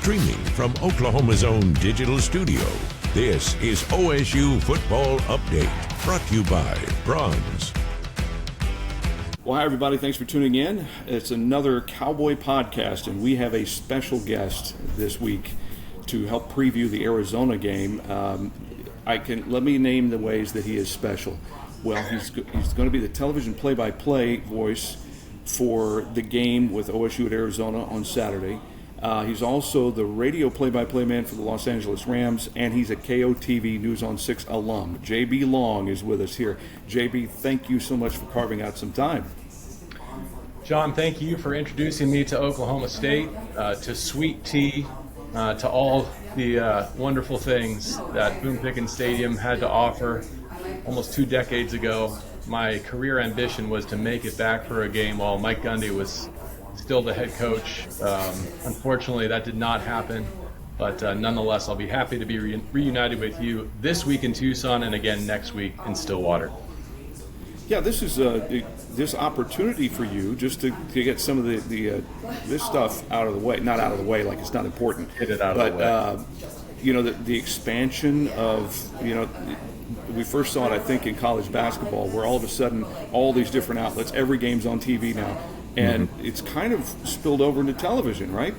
Streaming from Oklahoma's own digital studio, this is OSU Football Update, brought to you by Bronze. Well, hi, everybody. Thanks for tuning in. It's another Cowboy podcast, and we have a special guest this week to help preview the Arizona game. Let me name the ways that he is special. Well, he's going to be the television play-by-play voice for the game with OSU at Arizona on Saturday. He's also the radio play-by-play man for the Los Angeles Rams, and he's a KOTV News on 6 alum. JB Long is with us here. JB, thank you so much for carving out some time. John, thank you for introducing me to Oklahoma State, to Sweet Tea, to all the wonderful things that Boone Pickens Stadium had to offer almost 2 decades ago. My career ambition was to make it back for a game while Mike Gundy was still the head coach. Unfortunately, that did not happen, but nonetheless, I'll be happy to be reunited with you this week in Tucson and again next week in Stillwater. Yeah, this is this opportunity for you just to get some of the this stuff out of the way. Not out of the way, like it's not important. Get it out of the way. The expansion of, we first saw it, I think, in college basketball, where all of a sudden all these different outlets, every game's on TV now, and it's kind of spilled over into television, right?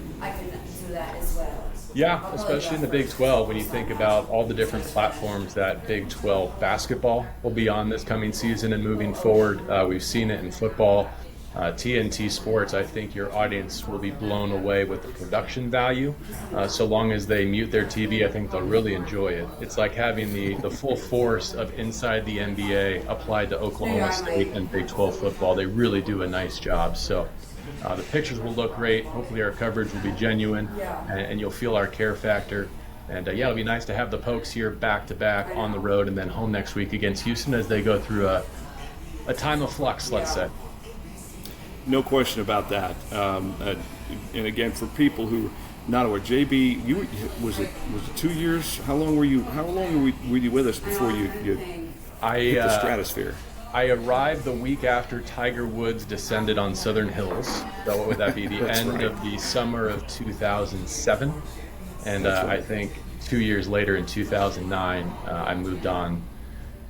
Yeah, especially in the Big 12, when you think about all the different platforms that Big 12 basketball will be on this coming season and moving forward. We've seen it in football. TNT Sports, I think your audience will be blown away with the production value. So long as they mute their TV, I think they'll really enjoy it. It's like having the full force of Inside the NBA applied to Oklahoma State and Big 12 football. They really do a nice job. So the pictures will look great. Hopefully our coverage will be genuine, and you'll feel our care factor. And it'll be nice to have the Pokes here back-to-back on the road and then home next week against Houston as they go through a time of flux, let's say. No question about that. And again, for people who not aware, JB, was it 2 years? How long were you with us before you hit the stratosphere? I arrived the week after Tiger Woods descended on Southern Hills. So what would that be? The end of the summer of 2007. And I think 2 years later in 2009, I moved on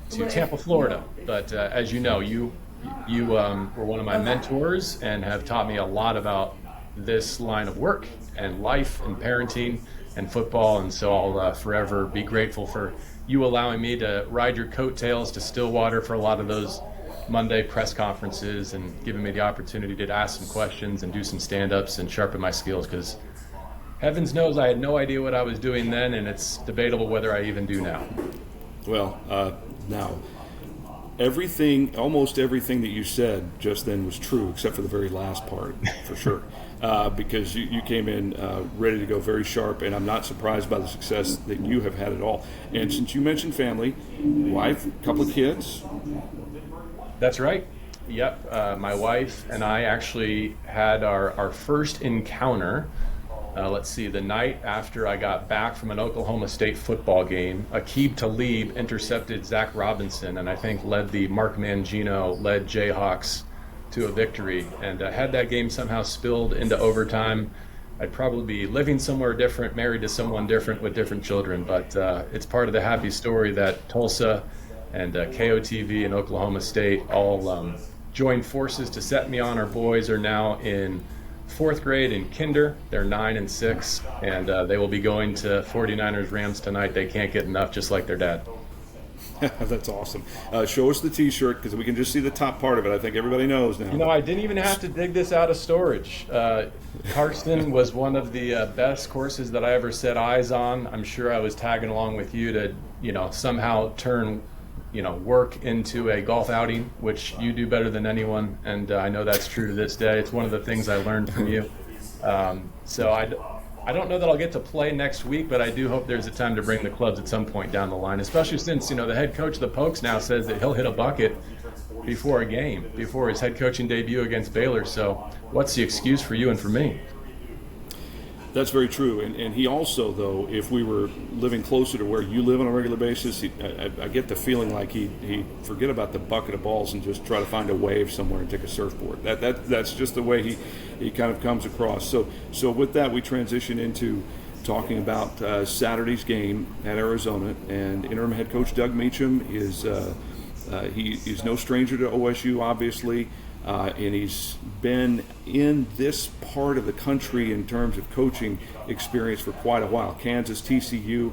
to Tampa, Florida. But as you know, you were one of my mentors and have taught me a lot about this line of work and life and parenting and football. And so I'll forever be grateful for you allowing me to ride your coattails to Stillwater for a lot of those Monday press conferences and giving me the opportunity to ask some questions and do some stand-ups and sharpen my skills, because heavens knows I had no idea what I was doing then, and it's debatable whether I even do now. Well, now, almost everything that you said just then was true, except for the very last part, for sure. Because you came in ready to go, very sharp, and I'm not surprised by the success that you have had at all. And since you mentioned family, wife, a couple of kids. That's right. Yep. My wife and I actually had our first encounter. The night after I got back from an Oklahoma State football game. Aqib Talib intercepted Zach Robinson and I think led the Mark Mangino-led Jayhawks to a victory. And had that game somehow spilled into overtime, I'd probably be living somewhere different, married to someone different with different children. But it's part of the happy story that Tulsa and KOTV and Oklahoma State all joined forces to set me on. Our boys are now in 4th grade in kinder. They're 9 and 6, and they will be going to 49ers Rams tonight. They can't get enough, just like their dad. That's awesome. Show us the T-shirt, because we can just see the top part of it. I think everybody knows now. I didn't even have to dig this out of storage. Karsten was one of the best courses that I ever set eyes on. I'm sure I was tagging along with you to, somehow turn, work into a golf outing, which you do better than anyone, and I know that's true to this day. It's one of the things I learned from you. So I don't know that I'll get to play next week, but I do hope there's a time to bring the clubs at some point down the line, especially since, the head coach of the Pokes now says that he'll hit a bucket before a game, before his head coaching debut against Baylor. So what's the excuse for you and for me? That's very true. And he also, though, if we were living closer to where you live on a regular basis, I get the feeling like he'd forget about the bucket of balls and just try to find a wave somewhere and take a surfboard. That's just the way he kind of comes across. So with that, we transition into talking about Saturday's game at Arizona. And interim head coach Doug Meacham is he's no stranger to OSU, obviously, and he's been in this part of the country in terms of coaching experience for quite a while. Kansas, TCU,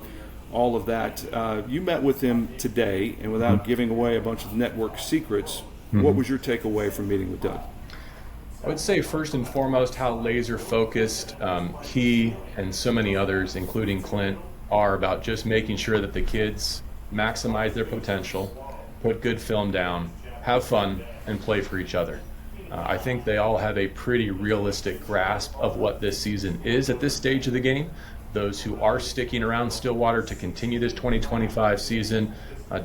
all of that. You met with him today, and without giving away a bunch of network secrets, what was your takeaway from meeting with Doug? I would say first and foremost how laser focused he and so many others, including Clint, are about just making sure that the kids maximize their potential, put good film down, have fun, and play for each other. I think they all have a pretty realistic grasp of what this season is at this stage of the game. Those who are sticking around Stillwater to continue this 2025 season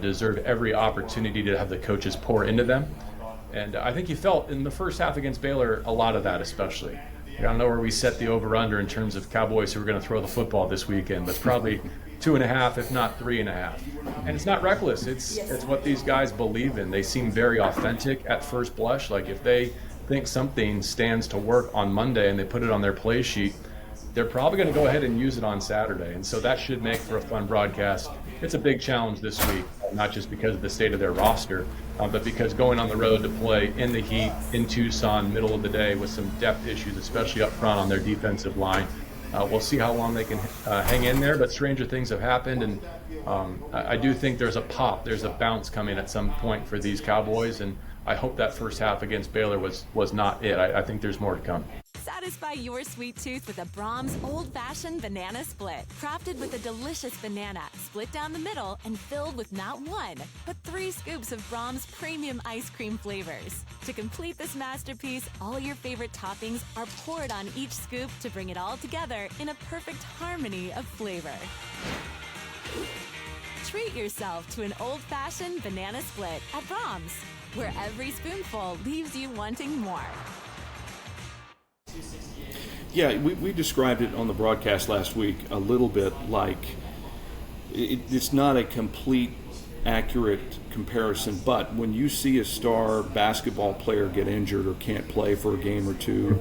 deserve every opportunity to have the coaches pour into them. And I think you felt in the first half against Baylor a lot of that, especially. I don't know where we set the over-under in terms of Cowboys who are going to throw the football this weekend, but it's probably 2.5, if not 3.5. And it's not reckless. It's what these guys believe in. They seem very authentic at first blush. Like if they think something stands to work on Monday and they put it on their play sheet, they're probably going to go ahead and use it on Saturday. And so that should make for a fun broadcast. It's a big challenge this week, not just because of the state of their roster, but because going on the road to play in the heat in Tucson, middle of the day, with some depth issues, especially up front on their defensive line. We'll see how long they can hang in there, but stranger things have happened, and I do think there's a bounce coming at some point for these Cowboys, and I hope that first half against Baylor was not it. I think there's more to come. Satisfy your sweet tooth with a Brahms old-fashioned banana split. Crafted with a delicious banana, split down the middle and filled with not 1, but 3 scoops of Brahms premium ice cream flavors. To complete this masterpiece, all your favorite toppings are poured on each scoop to bring it all together in a perfect harmony of flavor. Treat yourself to an old-fashioned banana split at Brahms, where every spoonful leaves you wanting more. Yeah, we described it on the broadcast last week a little bit like it's not a complete, accurate comparison, but when you see a star basketball player get injured or can't play for a game or two,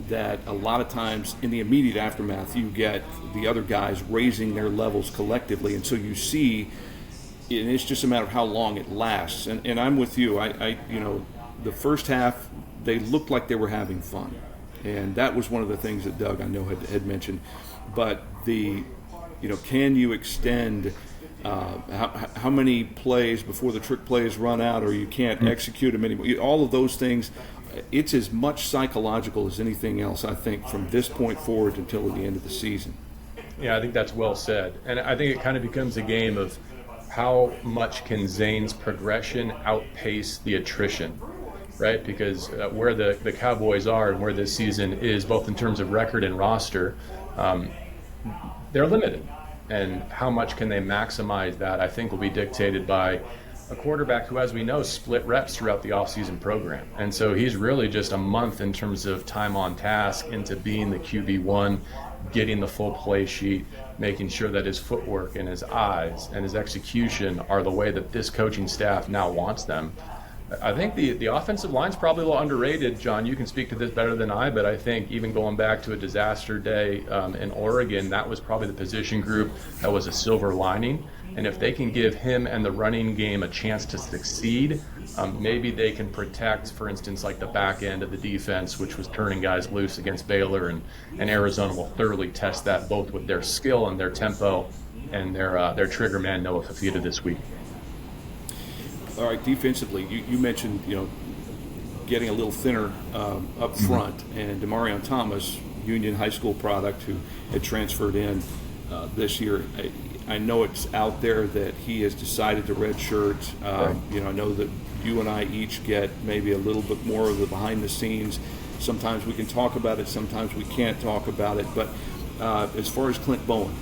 that a lot of times in the immediate aftermath you get the other guys raising their levels collectively, and so you see, and it's just a matter of how long it lasts. And I'm with you. I the first half they looked like they were having fun. And that was one of the things that Doug, I know, had mentioned. But can you extend how many plays before the trick plays run out, or you can't execute them anymore? All of those things, it's as much psychological as anything else, I think, from this point forward until the end of the season. Yeah, I think that's well said. And I think it kind of becomes a game of how much can Zane's progression outpace the attrition. Right, because where the Cowboys are and where this season is, both in terms of record and roster, they're limited. And how much can they maximize that, I think, will be dictated by a quarterback who, as we know, split reps throughout the offseason program. And so he's really just a month in terms of time on task into being the QB1, getting the full play sheet, making sure that his footwork and his eyes and his execution are the way that this coaching staff now wants them. I think the offensive line's probably a little underrated. John, you can speak to this better than I, but I think even going back to a disaster day in Oregon, that was probably the position group that was a silver lining. And if they can give him and the running game a chance to succeed, maybe they can protect, for instance, like the back end of the defense, which was turning guys loose against Baylor, and Arizona will thoroughly test that both with their skill and their tempo and their trigger man, Noah Fafita, this week. All right, defensively, you mentioned getting a little thinner up front, and Demarion Thomas, Union High School product, who had transferred in this year. I know it's out there that he has decided to redshirt. I know that you and I each get maybe a little bit more of the behind the scenes. Sometimes we can talk about it, sometimes we can't talk about it. But as far as Clint Bowen,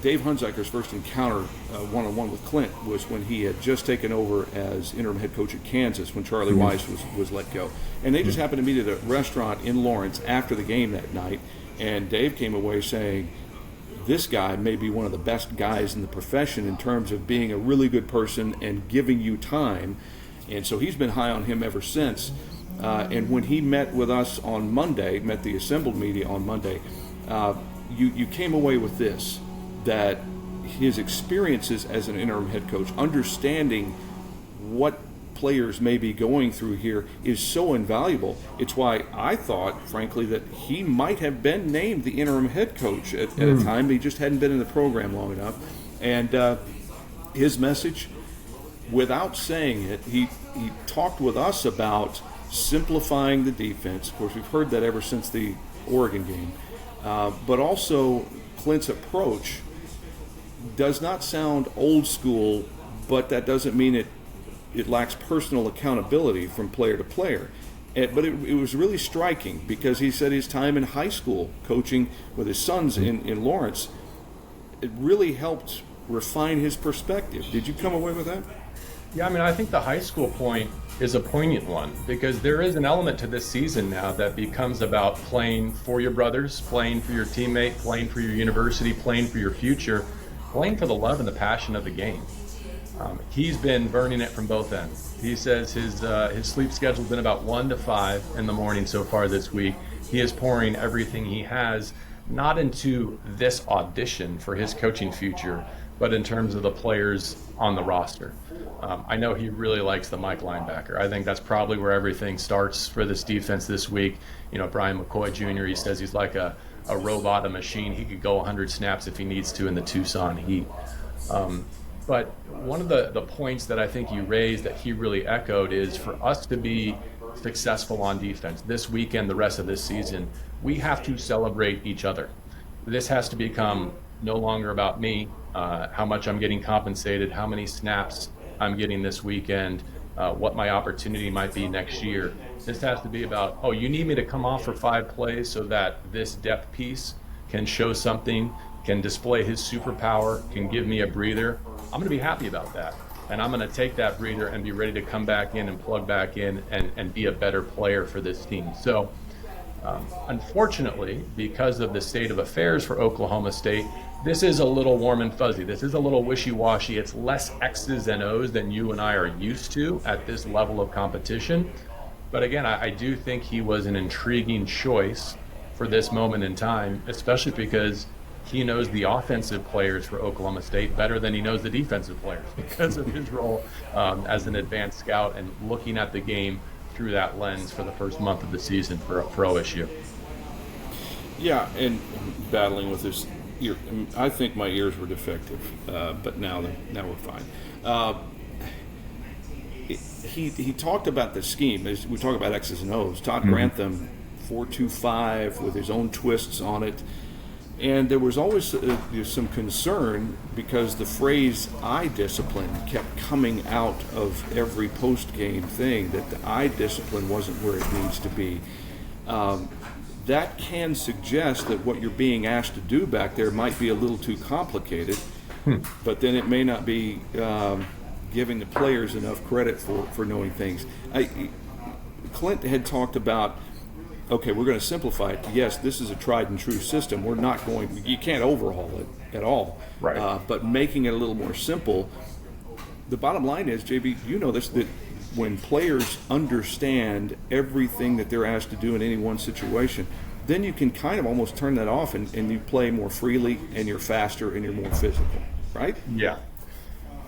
Dave Hunziker's first encounter one-on-one with Clint was when he had just taken over as interim head coach at Kansas when Charlie Weiss was let go. And they just happened to meet at a restaurant in Lawrence after the game that night, and Dave came away saying, this guy may be one of the best guys in the profession in terms of being a really good person and giving you time. And so he's been high on him ever since. And when he met with us on Monday, met the assembled media on Monday, you came away with this, that his experiences as an interim head coach, understanding what players may be going through here, is so invaluable. It's why I thought, frankly, that he might have been named the interim head coach at a time. He just hadn't been in the program long enough. And his message, without saying it, he talked with us about simplifying the defense. Of course, we've heard that ever since the Oregon game. But also, Clint's approach does not sound old school, but that doesn't mean it lacks personal accountability from player to player. But it was really striking, because he said his time in high school coaching with his sons in Lawrence, it really helped refine his perspective. Did you come away with that? Yeah, I mean, I think the high school point is a poignant one, because there is an element to this season now that becomes about playing for your brothers, playing for your teammate, playing for your university, playing for your future, playing for the love and the passion of the game. He's been burning it from both ends. He says his sleep schedule's been about 1 to 5 in the morning so far this week. He is pouring everything he has, not into this audition for his coaching future, but in terms of the players on the roster. I know he really likes the Mike linebacker. I think that's probably where everything starts for this defense this week. You know, Brian McCoy Jr., he says he's like a robot, a machine. He could go 100 snaps if he needs to in the Tucson Heat. But one of the points that I think you raised that he really echoed is, for us to be successful on defense this weekend, the rest of this season, we have to celebrate each other. This has to become no longer about me, how much I'm getting compensated, how many snaps I'm getting this weekend, what my opportunity might be next year. This has to be about, oh, you need me to come off for 5 plays so that this depth piece can show something, can display his superpower, can give me a breather. I'm going to be happy about that. And I'm going to take that breather and be ready to come back in and plug back in and be a better player for this team. So unfortunately, because of the state of affairs for Oklahoma State, this is a little warm and fuzzy. This is a little wishy-washy. It's less X's and O's than you and I are used to at this level of competition. But again, I do think he was an intriguing choice for this moment in time, especially because he knows the offensive players for Oklahoma State better than he knows the defensive players, because of his role as an advanced scout and looking at the game through that lens for the first month of the season for OSU. Yeah, and battling with his ear. I think my ears were defective, but now we're fine. He talked about the scheme. As we talk about X's and O's, Todd Grantham, 4-2-5 with his own twists on it. And there was always some concern, because the phrase eye discipline kept coming out of every post-game thing, that the eye discipline wasn't where it needs to be. That can suggest that what you're being asked to do back there might be a little too complicated, but then it may not be giving the players enough credit for knowing things. Clint had talked about, okay, we're going to simplify it. Yes, this is a tried and true system. You can't overhaul it at all. Right. But making it a little more simple. The bottom line is, JB, you know this, that when players understand everything that they're asked to do in any one situation, then you can kind of almost turn that off and you play more freely, and you're faster and you're more physical, right? Yeah.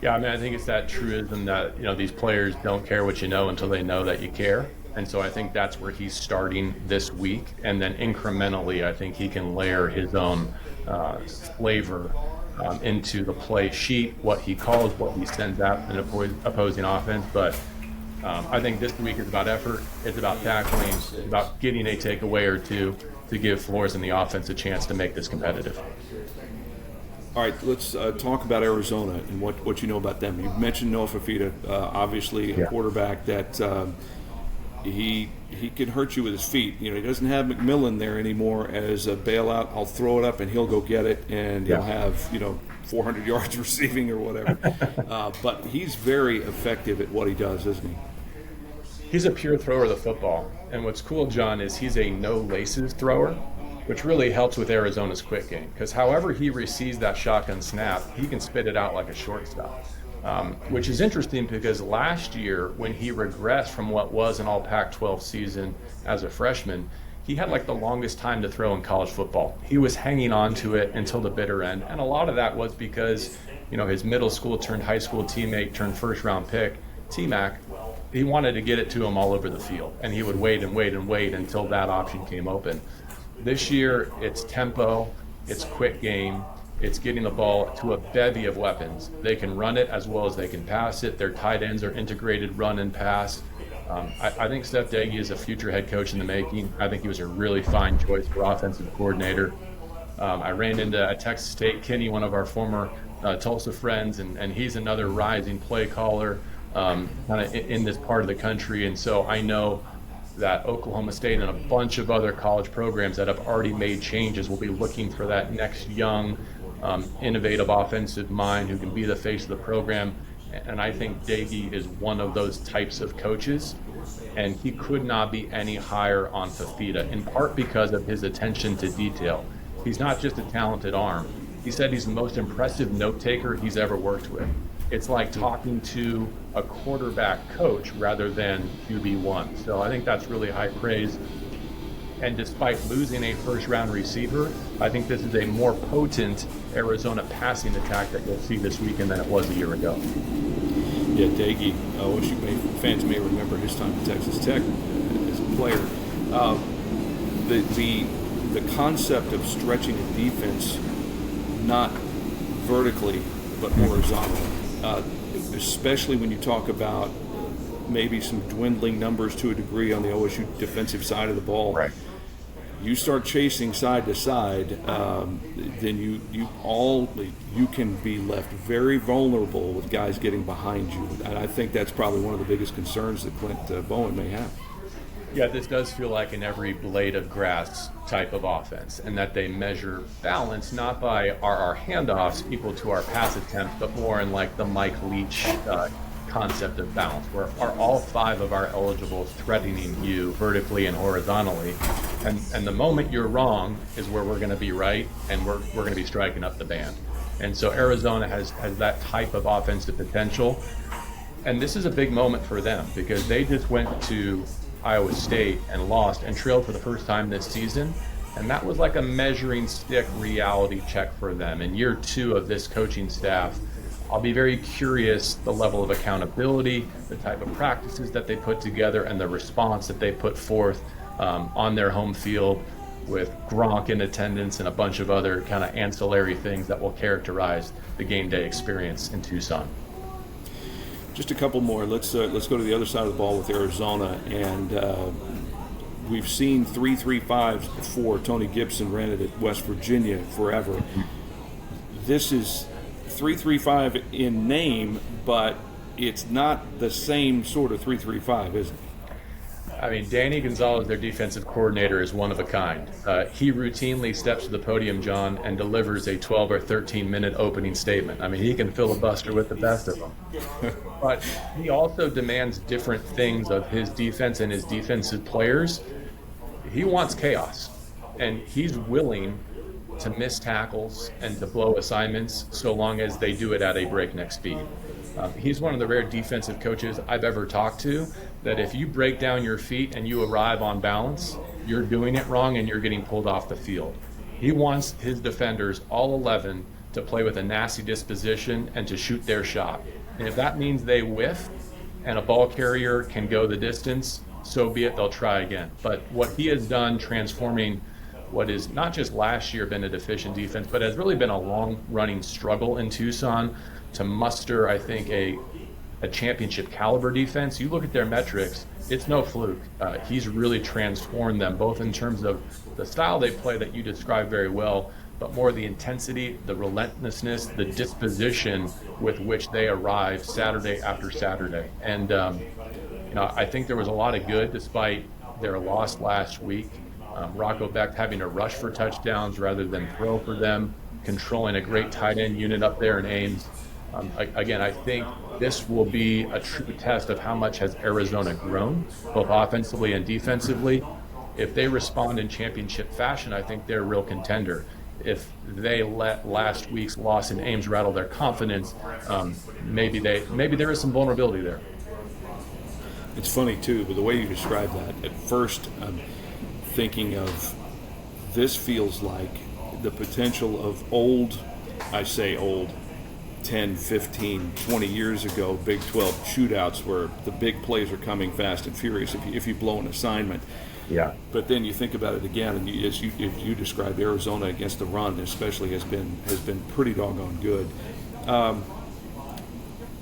Yeah, I mean, I think it's that truism that, you know, these players don't care what you know until they know that you care. And so I think that's where he's starting this week. And then incrementally, I think he can layer his own flavor into the play sheet, what he calls, what he sends out an opposing offense. But I think this week is about effort. It's about tackling. It's about getting a takeaway or two to give Flores and the offense a chance to make this competitive. All right, let's talk about Arizona and what you know about them. You mentioned Noah Fafita, obviously a quarterback that he can hurt you with his feet. You know, he doesn't have McMillan there anymore as a bailout. I'll throw it up and he'll go get it, and he'll have 400 yards receiving or whatever. But he's very effective at what he does, isn't he? He's a pure thrower of the football. And what's cool, John, is he's a no-laces thrower, which really helps with Arizona's quick game. Because however he receives that shotgun snap, he can spit it out like a shortstop. Which is interesting, because last year when he regressed from what was an all Pac-12 season as a freshman, he had like the longest time to throw in college football. He was hanging on to it until the bitter end. And a lot of that was because, his middle school turned high school teammate turned first round pick, T-Mac, he wanted to get it to him all over the field. And he would wait and wait and wait until that option came open. This year, it's tempo, it's quick game, it's getting the ball to a bevy of weapons. They can run it as well as they can pass it. Their tight ends are integrated run and pass. I think Steph Daggy is a future head coach in the making. I think he was a really fine choice for offensive coordinator. I ran into at Texas State Kenny, one of our former Tulsa friends, and he's another rising play caller kind of in this part of the country. And so I know that Oklahoma State and a bunch of other college programs that have already made changes will be looking for that next young, innovative offensive mind who can be the face of the program. And I think Daggy is one of those types of coaches, and he could not be any higher on Fafita, in part because of his attention to detail. He's not just a talented arm. He said he's the most impressive note taker he's ever worked with. It's like talking to a quarterback coach rather than QB1. So I think that's really high praise. And despite losing a first-round receiver, I think this is a more potent Arizona passing attack that you'll see this weekend than it was a year ago. Yeah, Daggy, OSU fans may remember his time at Texas Tech as a player. The concept of stretching a defense, not vertically but horizontally, especially when you talk about maybe some dwindling numbers to a degree on the OSU defensive side of the ball. Right. You start chasing side to side, then you can be left very vulnerable with guys getting behind you. And I think that's probably one of the biggest concerns that Clint Bowen may have. Yeah, this does feel like an every blade of grass type of offense, and that they measure balance not by our handoffs equal to our pass attempts, but more in like the Mike Leach concept of balance, where are all five of our eligibles threatening you vertically and horizontally, and the moment you're wrong is where we're going to be right, and we're going to be striking up the band. And so Arizona has that type of offensive potential, and this is a big moment for them because they just went to Iowa State and lost and trailed for the first time this season, and that was like a measuring stick reality check for them. In year 2 of this coaching staff, I'll be very curious the level of accountability, the type of practices that they put together, and the response that they put forth on their home field with Gronk in attendance and a bunch of other kind of ancillary things that will characterize the game day experience in Tucson. Just a couple more. Let's go to the other side of the ball with Arizona, and we've seen 3-3-5s before. Tony Gibson ran it at West Virginia forever. This is 3-3-5 in name, but it's not the same sort of 3-3-5, is it? I mean, Danny Gonzalez, their defensive coordinator, is one of a kind. He routinely steps to the podium, John, and delivers a 12 or 13-minute opening statement. I mean, he can filibuster with the best of them. But he also demands different things of his defense and his defensive players. He wants chaos, and he's willing to miss tackles and to blow assignments so long as they do it at a breakneck speed. He's one of the rare defensive coaches I've ever talked to that if you break down your feet and you arrive on balance, you're doing it wrong and you're getting pulled off the field. He wants his defenders, all 11, to play with a nasty disposition and to shoot their shot. And if that means they whiff and a ball carrier can go the distance, so be it, they'll try again. But what he has done transforming what is not just last year been a deficient defense, but has really been a long-running struggle in Tucson to muster, I think, a championship caliber defense. You look at their metrics, it's no fluke. He's really transformed them, both in terms of the style they play that you described very well, but more the intensity, the relentlessness, the disposition with which they arrive Saturday after Saturday. And I think there was a lot of good despite their loss last week. Rocco Beck having to rush for touchdowns rather than throw for them, controlling a great tight end unit up there in Ames. Again, I think this will be a true test of how much has Arizona grown, both offensively and defensively. If they respond in championship fashion, I think they're a real contender. If they let last week's loss in Ames rattle their confidence, maybe there is some vulnerability there. It's funny too, but the way you describe that, at first thinking of this feels like the potential of old, I say old, 10, 15, 20 years ago, Big 12 shootouts where the big plays are coming fast and furious if you blow an assignment. Yeah. But then you think about it again, and as you described, Arizona against the run especially has been pretty doggone good.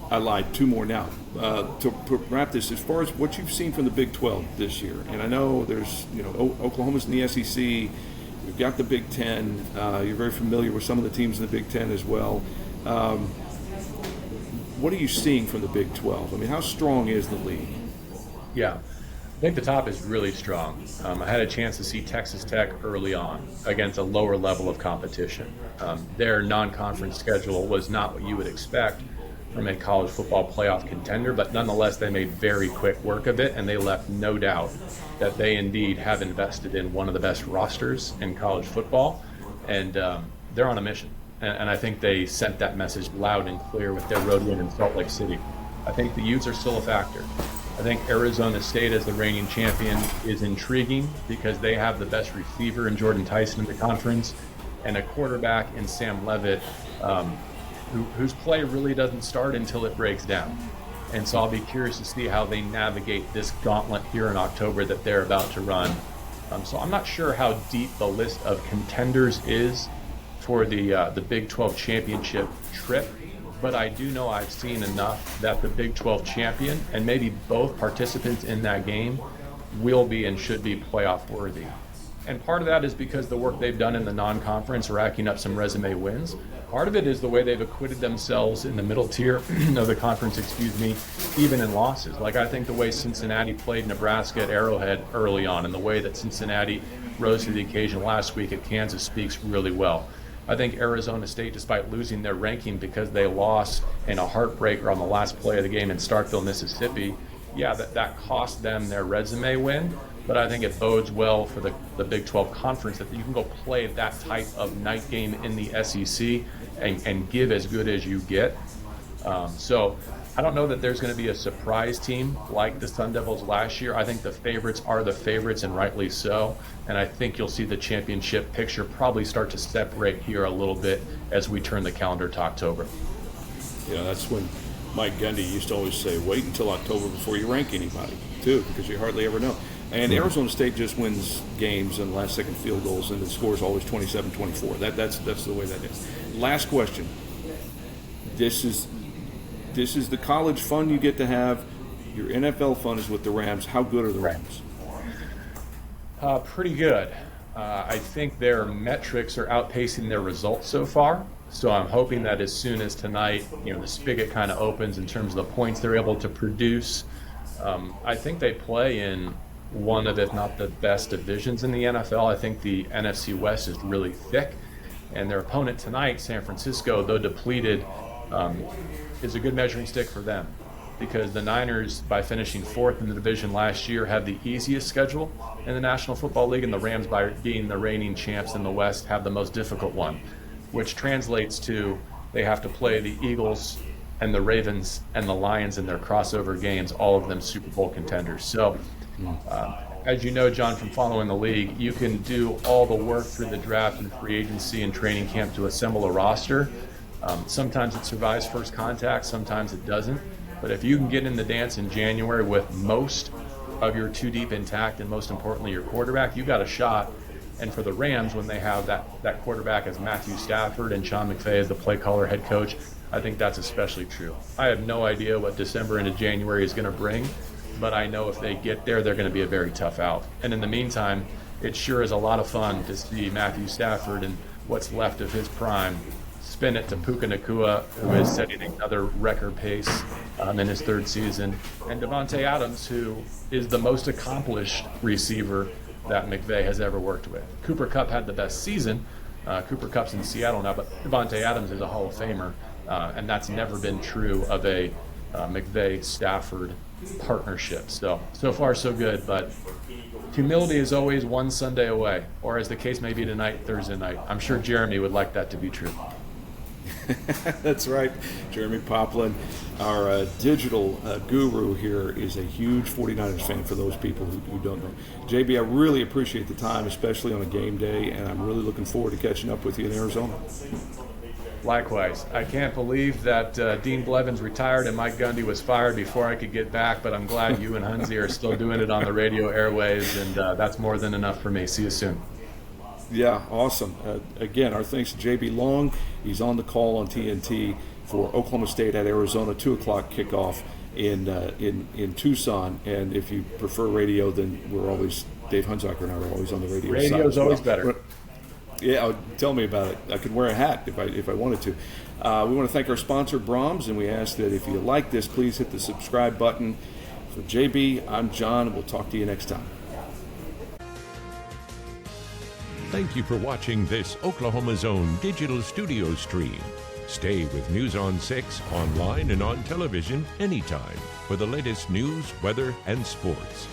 I lied, two more now. To wrap this, as far as what you've seen from the Big 12 this year, and I know there's, Oklahoma's in the SEC, we've got the Big 10, you're very familiar with some of the teams in the Big 10 as well. What are you seeing from the Big 12? I mean, how strong is the league? Yeah, I think the top is really strong. I had a chance to see Texas Tech early on against a lower level of competition. Their non-conference schedule was not what you would expect from a college football playoff contender, but nonetheless they made very quick work of it, and they left no doubt that they indeed have invested in one of the best rosters in college football, and they're on a mission. And I think they sent that message loud and clear with their road win in Salt Lake City. I think the Utes are still a factor. I think Arizona State as the reigning champion is intriguing because they have the best receiver in Jordan Tyson in the conference and a quarterback in Sam Leavitt, whose play really doesn't start until it breaks down. And so I'll be curious to see how they navigate this gauntlet here in October that they're about to run. So I'm not sure how deep the list of contenders is for the Big 12 championship trip, but I do know I've seen enough that the Big 12 champion and maybe both participants in that game will be and should be playoff worthy. And part of that is because the work they've done in the non-conference, racking up some resume wins. Part of it is the way they've acquitted themselves in the middle tier of the conference, even in losses. Like I think the way Cincinnati played Nebraska at Arrowhead early on and the way that Cincinnati rose to the occasion last week at Kansas speaks really well. I think Arizona State, despite losing their ranking because they lost in a heartbreaker on the last play of the game in Starkville, Mississippi, that cost them their resume win. But I think it bodes well for the Big 12 conference that you can go play that type of night game in the SEC and give as good as you get. So I don't know that there's going to be a surprise team like the Sun Devils last year. I think the favorites are the favorites, and rightly so. And I think you'll see the championship picture probably start to separate here a little bit as we turn the calendar to October. That's when Mike Gundy used to always say, wait until October before you rank anybody, too, because you hardly ever know. And Arizona State just wins games and last-second field goals, and the score is always 27-24. That's the way that is. Last question. This is the college fun you get to have. Your NFL fun is with the Rams. How good are the Rams? Pretty good. I think their metrics are outpacing their results so far. So I'm hoping that as soon as tonight, the spigot kind of opens in terms of the points they're able to produce. I think they play in one of, if not the best divisions in the NFL. I think the NFC West is really thick. And their opponent tonight, San Francisco, though depleted, is a good measuring stick for them, because the Niners, by finishing fourth in the division last year, have the easiest schedule in the National Football League, and the Rams, by being the reigning champs in the West, have the most difficult one, which translates to they have to play the Eagles and the Ravens and the Lions in their crossover games, all of them Super Bowl contenders. So as you know, John, from following the league, you can do all the work through the draft and free agency and training camp to assemble a roster. Sometimes it survives first contact, sometimes it doesn't. But if you can get in the dance in January with most of your two deep intact and most importantly your quarterback, you got a shot. And for the Rams, when they have that quarterback as Matthew Stafford and Sean McVay as the play caller head coach, I think that's especially true. I have no idea what December into January is going to bring, but I know if they get there, they're going to be a very tough out. And in the meantime, it sure is a lot of fun to see Matthew Stafford and what's left of his prime spin it to Puka Nacua, who is setting another record pace in his third season, and Devontae Adams, who is the most accomplished receiver that McVay has ever worked with. Cooper Kupp had the best season. Cooper Kupp's in Seattle now, but Devontae Adams is a Hall of Famer, and that's never been true of a McVay-Stafford partnership. So far so good, but humility is always one Sunday away, or as the case may be tonight, Thursday night. I'm sure Jeremy would like that to be true. That's right. Jeremy Poplin, our digital guru here, is a huge 49ers fan for those people who don't know. JB, I really appreciate the time, especially on a game day, and I'm really looking forward to catching up with you in Arizona. Likewise. I can't believe that Dean Blevins retired and Mike Gundy was fired before I could get back, but I'm glad you and Hunzi are still doing it on the radio airwaves, and that's more than enough for me. See you soon. Yeah, awesome. Again, our thanks to JB Long. He's on the call on TNT for Oklahoma State at Arizona, 2 o'clock kickoff in Tucson. And if you prefer radio, then we're always, Dave Hunziker and I are always on the radio side. Radio's always better. Yeah, tell me about it. I could wear a hat if I wanted to. We want to thank our sponsor, Brahms, and we ask that if you like this, please hit the subscribe button. For JB, I'm John, and we'll talk to you next time. Thank you for watching this Oklahoma's own digital studio stream. Stay with News on 6 online and on television anytime for the latest news, weather, and sports.